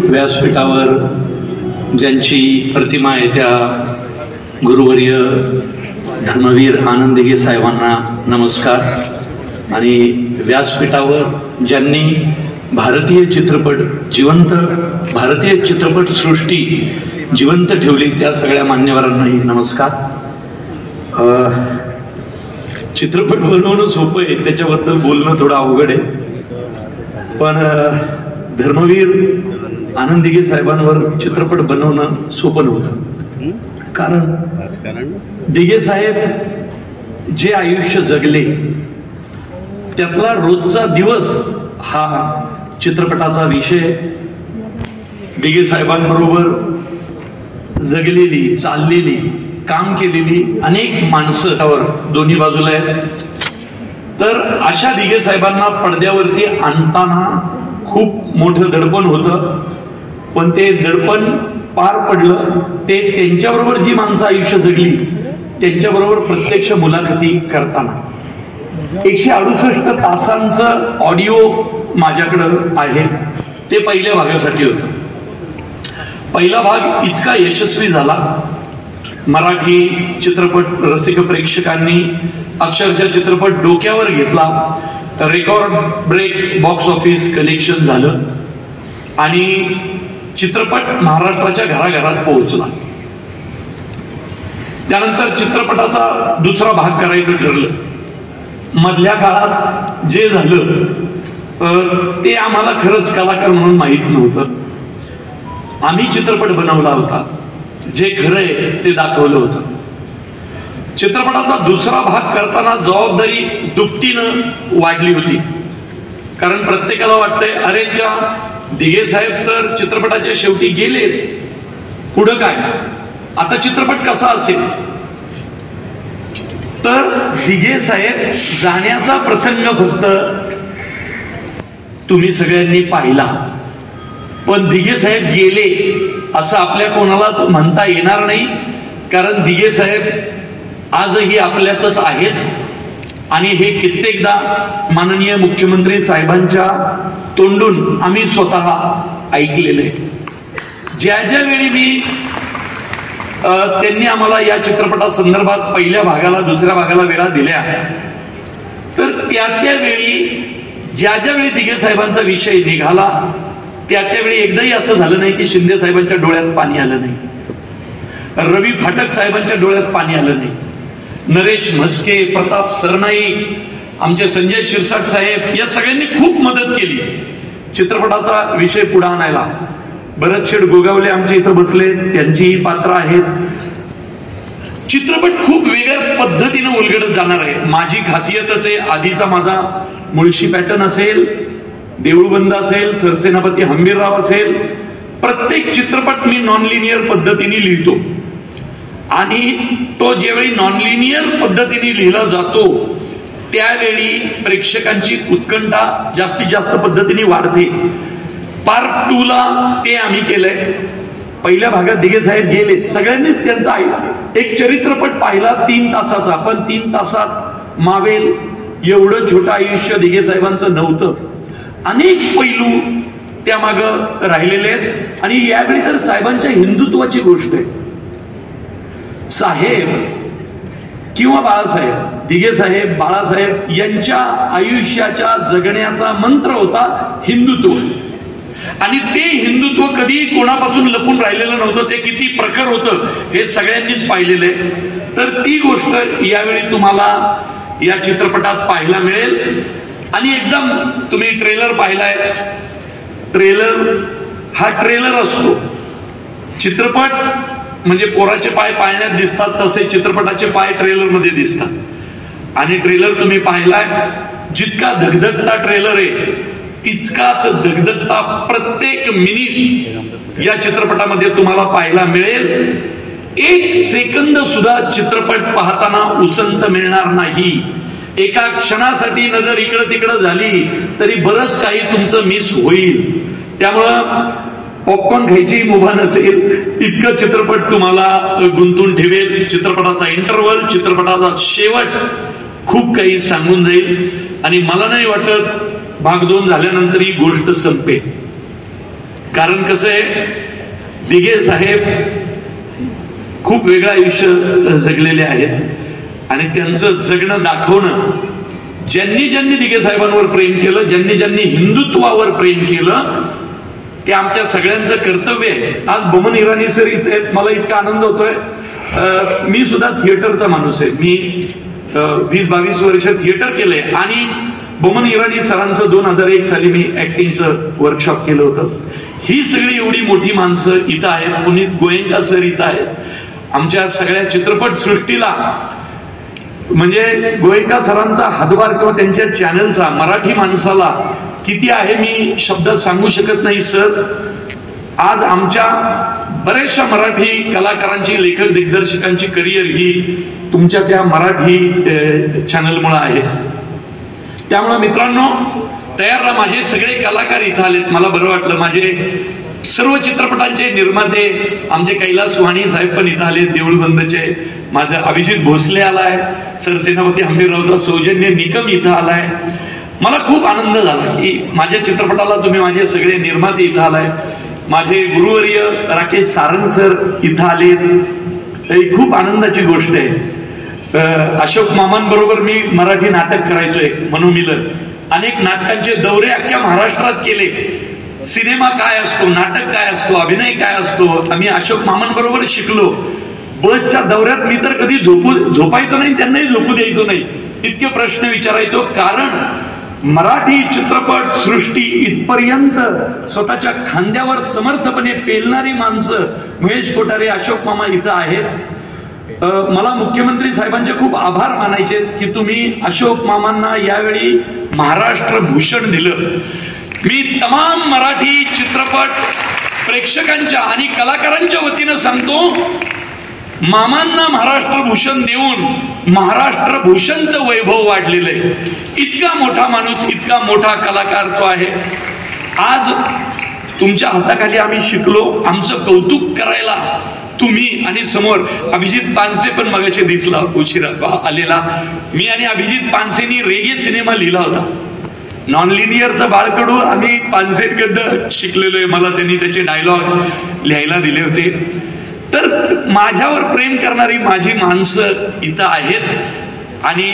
व्यासपीठावर ज्यांची प्रतिमा आहे त्या गुरुवर्य धर्मवीर आनंद दिघे साहेबांना नमस्कार। आणि व्यासपीठावर ज्यांनी भारतीय चित्रपट सृष्टी जिवंत ठेवली त्या सगळ्या मान्यवरांनाही नमस्कार। चित्रपट बनवणं सोपं आहे, त्याच्याबद्दल बोलणं थोडं अवघड आहे, पण धर्मवीर आनंद दिघे साहेबांवर चित्रपट बनवणं सोपं नव्हतं। कारण दिघे साहेब जे आयुष्य जगले त्यातला रोजचा दिवस हा चित्रपटाचा विषय। दिघे साहेबांबरोबर जगलेली, चाललेली, काम केलेली अनेक माणसं दोन्ही बाजूला आहेत। तर अशा दिघे साहेबांना पडद्यावरती आणताना खूप मोठं दडपण होतं, पण ते दडपण पार पडलं। ते त्यांच्याबरोबर जी माणसं आयुष्य जगली त्यांच्याबरोबर प्रत्यक्ष मुलाखती करताना 168 तासांचं ऑडिओ माझ्याकडं आहे। ते पहिल्या भागासाठी होतं। पहिला भाग इतका यशस्वी झाला, मराठी चित्रपट रसिक प्रेक्षकांनी अक्षरशः चित्रपट डोक्यावर घेतला, record break box office collection झालं आणि चित्रपट महाराष्ट्राच्या घराघरात पोहोचला। त्यानंतर चित्रपटाचा दुसरा भाग करायचं ठरलं। मधल्या काळात जे झालं ते आम्हाला खरंच कलाकार म्हणून माहीत नव्हतं। आम्ही चित्रपट बनवला होता, जे खरंय ते दाखवलं होतं। चित्रपटाचा दुसरा भाग करताना जबाबदारी दुपटीनं वाढली होती, कारण प्रत्येकाला वाटतंय अरे च्या दिघे साहेब तर चित्रपटाच्या शेवटी गेले, पुढं काय, आता चित्रपट कसा असेल। तर दिघे साहेब जाण्याचा प्रसंग फक्त तुम्ही सगळ्यांनी पाहिला, पण दिघे साहेब गेले असं आपल्या कोणालाच म्हणता येणार नाही, कारण दिघे साहेब आजही आपल्यातच आहेत। आणि हे कित्येकदा माननीय मुख्यमंत्री साहेबांच्या तोंडून आम्ही स्वतः ऐकलेले। ज्या वेळी मी त्यांनी आम्हाला या चित्रपटा संदर्भात पहिल्या भागाला दुसऱ्या भागाला वेळा दिल्या, तर त्यावेळी ज्या वेळी दिघे साहेबांचा विषय निघाला त्यावेळी एकदाही असं झालं नाही की शिंदे साहेबांच्या डोळ्यात पाणी आलं नाही, रवी फाटक साहेबांच्या डोळ्यात पाणी आलं नाही, नरेश म्हस्के, प्रताप सरनाईक, आमचे संजय शिरसाट साहेब या सगळ्यांनी खूप मदत केली चित्रपटाचा विषय पुढे आणायला। भरत शेठ गोगावले आमच्या इथं बसले, त्यांची पात्र आहेत। चित्रपट खूप वेगळ्या पद्धतीने उलगडत जाणार आहे। माझी खासियतच आहे, आधीचा माझा मुळशी पॅटर्न असेल, देऊळबंद असेल, सरसेनापती हंबीरराव असेल, प्रत्येक चित्रपट मी नॉन लिनियर पद्धतीने लिहितो। आणि तो ज्यावेळी नॉन लिनियर पद्धतीने लिहिला जातो त्यावेळी प्रेक्षकांची उत्कंठा जास्तीत जास्त पद्धतीने वाढते। पार्ट 2 ला ते आम्ही केलंय। पहिल्या भागात दिघे साहेब गेले, सगळ्यांनीच त्यांचा एक चरित्रपट पाहिला 3 तासाचा, पण 3 तासात मावेल एवढं छोटं आयुष्य दिघे साहेबांचं नव्हतं। अनेक पैलू त्यामाग राहिलेले आहेत। आणि यावेळी तर साहेबांच्या हिंदुत्वाची गोष्ट आहे। साहेब किंवा बाळासाहेब, दिघे साहेब, बाळासाहेब यांच्या आयुष्याच्या जगण्याचा मंत्र होता हिंदुत्व। आणि ते हिंदुत्व कधी कोणापासून लपून राहिलेलं नव्हतं, ते किती प्रखर होतं हे सगळ्यांनीच पाहिलेलं आहे। तर ती गोष्ट यावेळी तुम्हाला या चित्रपटात पाहायला मिळेल। आणि एकदम तुम्ही ट्रेलर पाहिलाय, ट्रेलर असतो। चित्रपट म्हणजे पोराचे पाय पाळण्यात दिसतात, तसे चित्रपटाचे पाय ट्रेलर मध्ये दिसतात। आणि ट्रेलर तुम्ही पाहिलाय, जितका धगधगता ट्रेलर आहे तितकाच धगधगता प्रत्येक मिनिट या चित्रपटामध्ये तुम्हाला पाहायला मिळेल। 1 सेकंद सुद्धा चित्रपट पाहताना उसंत मिळणार नाही। एका क्षणासाठी नजर इकडं तिकडं झाली तरी बरंच काही तुमचं मिस होईल। त्यामुळं पॉपकॉर्न खायची मुभा नसेल इतकं चित्रपट तुम्हाला गुंतून ठेवेल। चित्रपटाचा इंटरव्हल, चित्रपटाचा शेवट खूप काही सांगून जाईल। आणि मला नाही वाटत भाग 2 झाल्यानंतर ही गोष्ट संपेल। कारण कसं आहे, दिघे साहेब खूप वेगळं आयुष्य जगलेले आहेत आणि त्यांचं जगणं दाखवणं, ज्यांनी ज्यांनी दिघे साहेबांवर प्रेम केलं, ज्यांनी ज्यांनी हिंदुत्वावर प्रेम केलं, ते आमच्या सगळ्यांचं कर्तव्य आहे. आज बमन इराणी सर इथे आहेत, मला इतका आनंद होतोय. मी सुद्धा थिएटरचा माणूस आहे, मी 20-22 वर्ष थिएटर केलंय आणि बमन इराणी सरांचं 2001 साली मी ऍक्टिंगचं वर्कशॉप केलं होतं. ही सगळी एवढी मोठी माणसं इथं आहेत, पुनीत गोयंका सर इथं आहेत. आमच्या सगळ्या चित्रपट सृष्टीला म्हणजे गोयंका सरांचा हातभार किंवा त्यांच्या चॅनलचा मराठी माणसाला किती आहे मी शब्दात सांगू शकत नाही सर. आज आमच्या बऱ्याचशा मराठी कलाकारांची, लेखक दिग्दर्शकांची करिअर ही तुमच्या त्या मराठी चॅनलमुळे आहे. त्यामुळे मित्रांनो, तयार राहा. माझे सगळे कलाकार इथं आलेत, मला बरं वाटलं. माझे सर्व चित्रपटांचे निर्माते आमचे कैलास वाणी साहेब पण इथं आले, देऊळबंदचे. माझं अभिजित भोसले आलाय, सरसेनापती हंबीररावचा सौजन्य निकम इथं आलाय. मला खूप आनंद झाला की माझ्या चित्रपटाला तुम्ही माझे सगळे निर्माते इथं आलाय. माझे गुरुवर्य राकेश सारंग सर इथं आलेत, ही खूप आनंदाची गोष्ट आहे. अशोक मामांबरोबर मी मराठी नाटक करायचोय, मनोमिलन. अनेक नाटकांचे दौरे अख्ख्या महाराष्ट्रात केले. सिनेमा काय असतो, नाटक काय असतो, अभिनय काय असतो, आम्ही अशोक मामांबरोबर शिकलो. बसच्या दौऱ्यात मी तर कधी झोपायचो नाही, त्यांनाही झोपू द्यायचो नाही, इतके प्रश्न विचारायचो. कारण मराठी चित्रपट सृष्टी इथपर्यंत स्वतःच्या खांद्यावर समर्थपणे पेलणारी माणसं महेश कोठारे, अशोक मामा इथं आहेत. मला मुख्यमंत्री साहेबांचे खूप आभार मानायचे की तुम्ही अशोक मामांना यावेळी महाराष्ट्र भूषण दिलं. मी तमाम मराठी चित्रपट प्रेक्षकांच्या आणि कलाकारांच्या वतीनं सांगतो, मामांना महाराष्ट्र भूषण देऊन महाराष्ट्र भूषणचं वैभव वाढलेलं आहे. इतका मोठा माणूस, इतका मोठा कलाकार तो आहे. आज तुमच्या हाताखाली आम्ही शिकलो. आमचं कौतुक करायला तुम्ही आणि समोर अभिजित पानसे पण मगाशी दिसला, उशिरा आलेला. मी आणि अभिजित पानसेनी रेगे सिनेमा लिहिला होता. नॉन लिनियरचं बाळकडू आम्ही पानसेकडनं शिकलेलो आहे. मला त्यांनी त्याचे डायलॉग लिहायला दिले होते. तर माझ्यावर प्रेम करणारी माझी माणसं इथं आहेत. आणि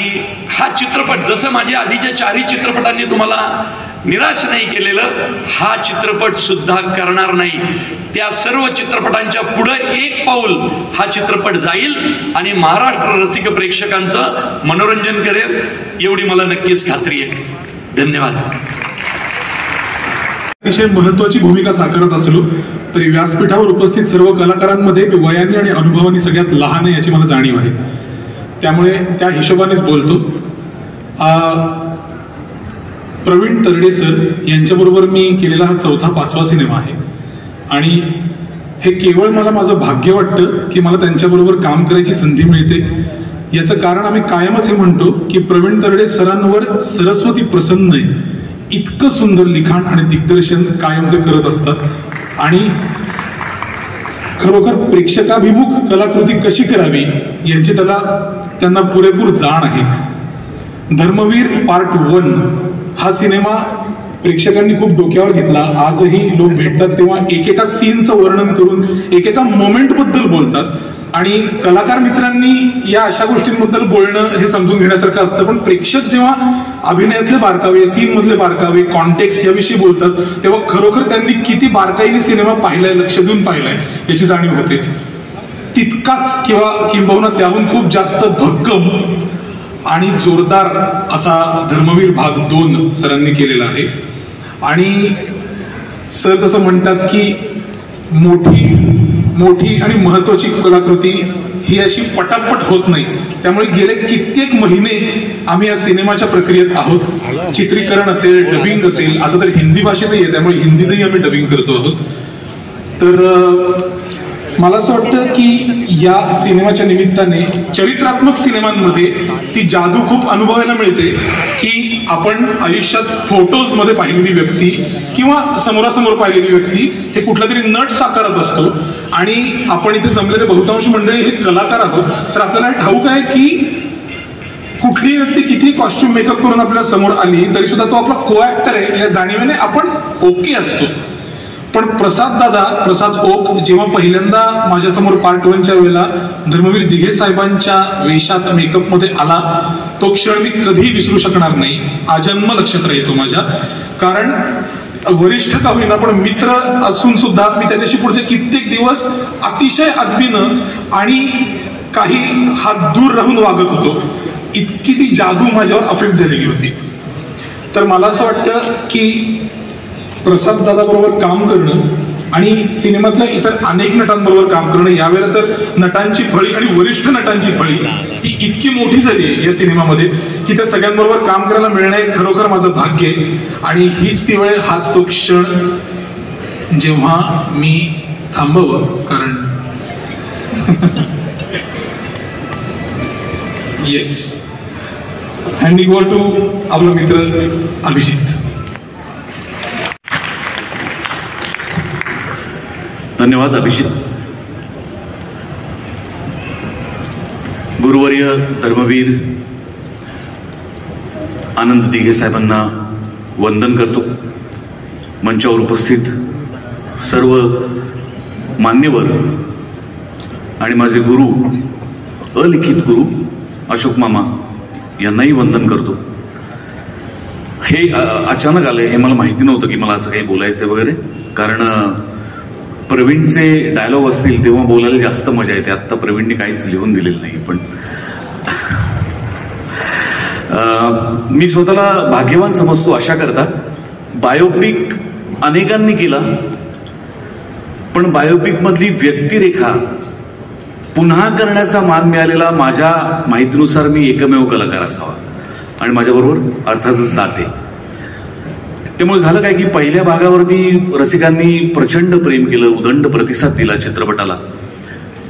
हा चित्रपट, जसं माझ्या आधीच्या 4ही चित्रपटांनी तुम्हाला निराश नाही केलेलं, हा चित्रपट सुद्धा करणार नाही. त्या सर्व चित्रपटांच्या पुढे एक पाऊल हा चित्रपट जाईल आणि महाराष्ट्र रसिक प्रेक्षकांचं मनोरंजन करेल, एवढी मला नक्कीच खात्री आहे. धन्यवाद. अतिशय महत्वाची भूमिका साकारत असलो तरी व्यासपीठावर उपस्थित सर्व कलाकारांमध्ये वयाने आणि अनुभवाने सगळ्यात लहान आहे याची मला जाणीव आहे. त्यामुळे त्या हिशोबानेच बोलतो. प्रवीण तरडे सर यांच्याबरोबर मी केलेला हा 4था-5वा सिनेमा आहे आणि हे केवळ मला माझं भाग्य वाटतं की मला त्यांच्याबरोबर काम करायची संधी मिळते. याचं कारण आम्ही कायमच हे म्हणतो की प्रवीण तरडे सरांवर सरस्वती प्रसन्न आहे. इतकं सुंदर लिखाण आणि दिग्दर्शन कायम ते करत असतात आणि खरोखर प्रेक्षकाभिमुख कलाकृती कशी करावी यांची त्यांना पुरेपूर जाण आहे. धर्मवीर पार्ट 1 हा सिनेमा प्रेक्षकांनी खूप डोक्यावर घेतला. आजही लोक भेटतात तेव्हा एकेका सीनचं वर्णन करून एकेका मोमेंट बद्दल बोलतात आणि कलाकार मित्रांनी या अशा गोष्टींबद्दल बोलणं हे समजून घेण्यासारखं असतं. पण प्रेक्षक जेव्हा अभिनयातले बारकावे, सीन मधले बारकावे, कॉन्टेक्स्ट याविषयी बोलतात तेव्हा खरोखर त्यांनी किती बारकाईने सिनेमा पाहिलाय, लक्ष देऊन पाहिलाय याची जाणीव होते. तितकाच किंबहुना त्याहून खूप जास्त भक्कम आणि जोरदार असा धर्मवीर भाग 2 सरांनी केलेला आहे. आणि सर जसं म्हणतात की मोठी आणि महत्वाची कलाकृती ही अशी पटापट होत नाही. त्यामुळे गेले कित्येक महिने आम्ही या सिनेमाच्या प्रक्रियेत आहोत. चित्रीकरण असेल, डबिंग असेल, आता तर हिंदी भाषेतही आहे त्यामुळे हिंदीतही आम्ही डबिंग करतो आहोत. तर मला असं वाटतं की या सिनेमाच्या निमित्ताने चरित्रात्मक सिनेमांमध्ये ती जादू खूप अनुभवायला मिळते की आपण आयुष्यात फोटोज मध्ये पाहिलेली व्यक्ती किंवा समोरासमोर पाहिलेली व्यक्ती हे कुठला तरी नट साकारत असतो आणि आपण इथे जमलेले बहुतांश मंडळी हे कलाकार आहोत. तर आपल्याला हे ठाऊक आहे की कुठलीही व्यक्ती किती कॉस्ट्युम मेकअप करून आपल्या समोर आली तरी सुद्धा तो आपला को ऍक्टर आहे या जाणीवेने आपण ओके असतो. पण प्रसाद ओक जेव्हा पहिल्यांदा माझ्यासमोर पार्ट 1च्या वेळेला धर्मवीर दिघे साहेबांच्या वेशात मेकअप मध्ये आला, तो क्षण मी कधीही विसरू शकणार नाही. आजन्म लक्षात राहतो माझ्या. कारण वरिष्ठ का होईना पण मित्र असून सुद्धा मी त्याच्याशी पुढचे कित्येक दिवस अतिशय आदबीनं आणि काही हात दूर राहून वागत होतो. इतकी ती जादू माझ्यावर अफेक्ट झालेली होती. तर मला असं वाटतं की प्रसाद दादा बरोबर काम करणं आणि सिनेमातल्या इतर अनेक नटांबरोबर काम करणं, यावेळेला तर नटांची फळी आणि वरिष्ठ नटांची फळी ही इतकी मोठी झाली आहे या सिनेमामध्ये की त्या सगळ्यांबरोबर काम करायला मिळणं हे खरोखर माझं भाग्य आहे. आणि हीच ती वेळ, हाच तो क्षण जेव्हा मी थांबवं. कारण येस, हँडिंग ओव्हर टू आपला मित्र अभिजित. धन्यवाद अभिजित. गुरुवर्य धर्मवीर आनंद दिघे साहेबांना वंदन करतो. मंचावर उपस्थित सर्व मान्यवर आणि माझे गुरु, अलिखित गुरु अशोक मामा यांनाही वंदन करतो. हे अचानक आले, हे मला माहिती नव्हतं की मला असं काही बोलायचं वगैरे. कारण प्रवीणचे डायलॉग असतील तेव्हा बोलायला जास्त मजा येते. आत्ता प्रवीणने काहीच लिहून दिलेलं नाही. पण मी स्वतःला भाग्यवान समजतो अशा करता. बायोपिक अनेकांनी केला, पण बायोपिक मधली व्यक्तिरेखा पुन्हा करण्याचा मान मिळालेला माझ्या माहितीनुसार मी एकमेव कलाकार असावा. आणि माझ्याबरोबर अर्थातच दाते. त्यामुळे झालं काय की पहिल्या भागावरती रसिकांनी प्रचंड प्रेम केलं, उदंड प्रतिसाद दिला चित्रपटाला.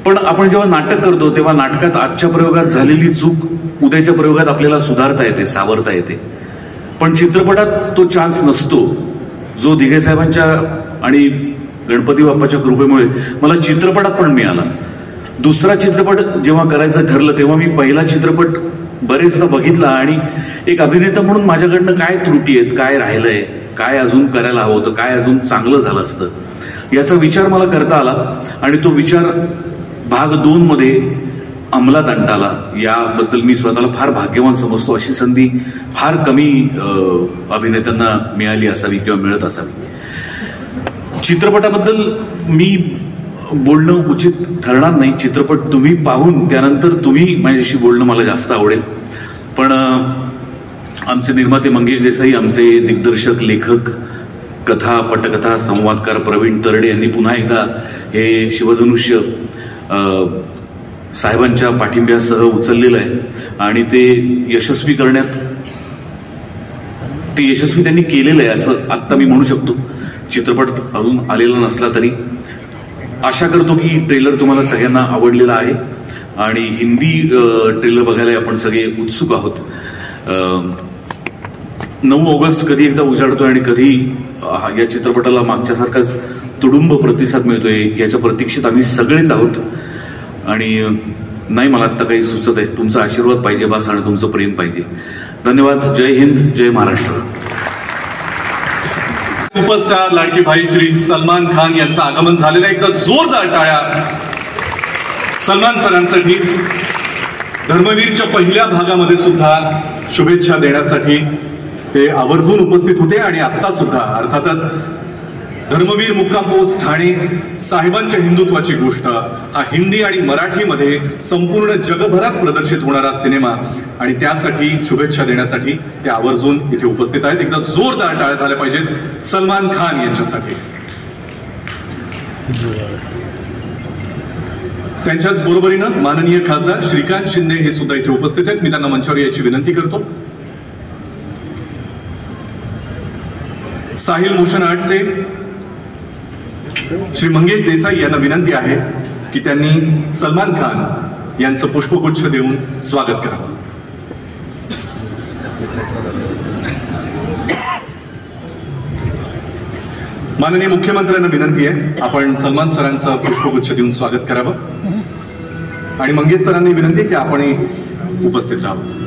पण आपण जेव्हा नाटक करतो तेव्हा नाटकात आजच्या प्रयोगात झालेली चूक उद्याच्या प्रयोगात आपल्याला सुधारता येते, सावरता येते. पण चित्रपटात तो चान्स नसतो, जो दिघे साहेबांच्या आणि गणपती बाप्पाच्या कृपेमुळे मला चित्रपटात पण मिळाला. दुसरा चित्रपट जेव्हा करायचं ठरलं तेव्हा मी पहिला चित्रपट बरेचदा बघितला आणि एक अभिनेता म्हणून माझ्याकडनं काय त्रुटी आहेत, काय राहिलंय, काय अजून करायला हवं होतं, काय अजून चांगलं झालं असतं, याचा विचार मला करता आला. आणि तो विचार भाग 2 मध्ये अंमलात आणता आला. याबद्दल मी स्वतःला फार भाग्यवान समजतो. अशी संधी फार कमी अभिनेत्यांना मिळाली असावी किंवा मिळत असावी. चित्रपटाबद्दल मी बोलणं उचित ठरणार नाही. चित्रपट तुम्ही पाहून त्यानंतर तुम्ही माझ्याशी बोलणं मला जास्त आवडेल. पण आमचे निर्माते मंगेश देसाई, आमचे दिग्दर्शक, लेखक, कथा, पटकथा, संवादकार प्रवीण तरडे यांनी पुन्हा एकदा हे शिवधनुष्य साहेबांच्या पाठिंब्यासह उचललेलं आहे. आणि ते यशस्वी करण्यात त्यांनी केलेलं आहे असं आत्ता मी म्हणू शकतो. चित्रपट अजून आलेला नसला तरी आशा करतो की ट्रेलर तुम्हाला सगळ्यांना आवडलेला आहे. आणि हिंदी ट्रेलर बघायला आपण सगळे उत्सुक आहोत. 9 ऑगस्ट कधी एकदा उजाडतोय आणि कधी या चित्रपटाला मागच्यासारखाच तुडुंब प्रतिसाद मिळतोय याच्या प्रतीक्षेत आम्ही सगळेच आहोत. आणि नाही, मला आत्ता काही सुचत आहे. तुमचा आशीर्वाद पाहिजे बास आणि तुमचं प्रेम पाहिजे. धन्यवाद. जय हिंद, जय महाराष्ट्र. सुपरस्टार लाडके भाई श्री सलमान खान यांचं आगमन झालेलं आहे. एकदा जोरदार टाळ्या सलमान सरांसाठी. धर्मवीरच्या पहिल्या भागामध्ये सुद्धा शुभेच्छा देण्यासाठी ते आवर्जून उपस्थित होते. आणि आता सुद्धा अर्थातच धर्मवीर मुक्काम पोस्ट ठाणे साहेबांच्या हिंदुत्वाची गोष्ट हा हिंदी आणि मराठीमध्ये संपूर्ण जगभरात प्रदर्शित होणारा सिनेमा आणि त्यासाठी शुभेच्छा देण्यासाठी ते आवर्जून इथे उपस्थित आहेत. एकदा जोरदार टाळ्या झाल्या पाहिजेत सलमान खान यांच्यासाठी. त्यांच्याच बरोबरीनं माननीय खासदार श्रीकांत शिंदे हे सुद्धा इथे उपस्थित आहेत. मी त्यांना मंचावर यायची विनंती करतो. साहिल मोशन आर्टचे श्री मंगेश देसाई यांना विनंती आहे की त्यांनी सलमान खान यांचं पुष्पगुच्छ देऊन स्वागत करावं. माननीय मुख्यमंत्र्यांना विनंती आहे आपण सलमान सरांचं पुष्पगुच्छ देऊन स्वागत करावं. आणि मंगेश सरांनी विनंती की आपण उपस्थित राहावं.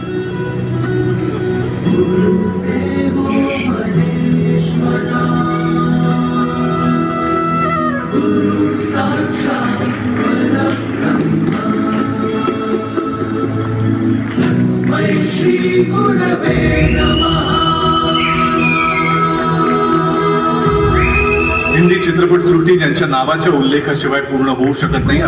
हिंदी चित्रपटसृष्टी ज्यांच्या नावाच्या उल्लेखाशिवाय पूर्ण होऊ शकत नाही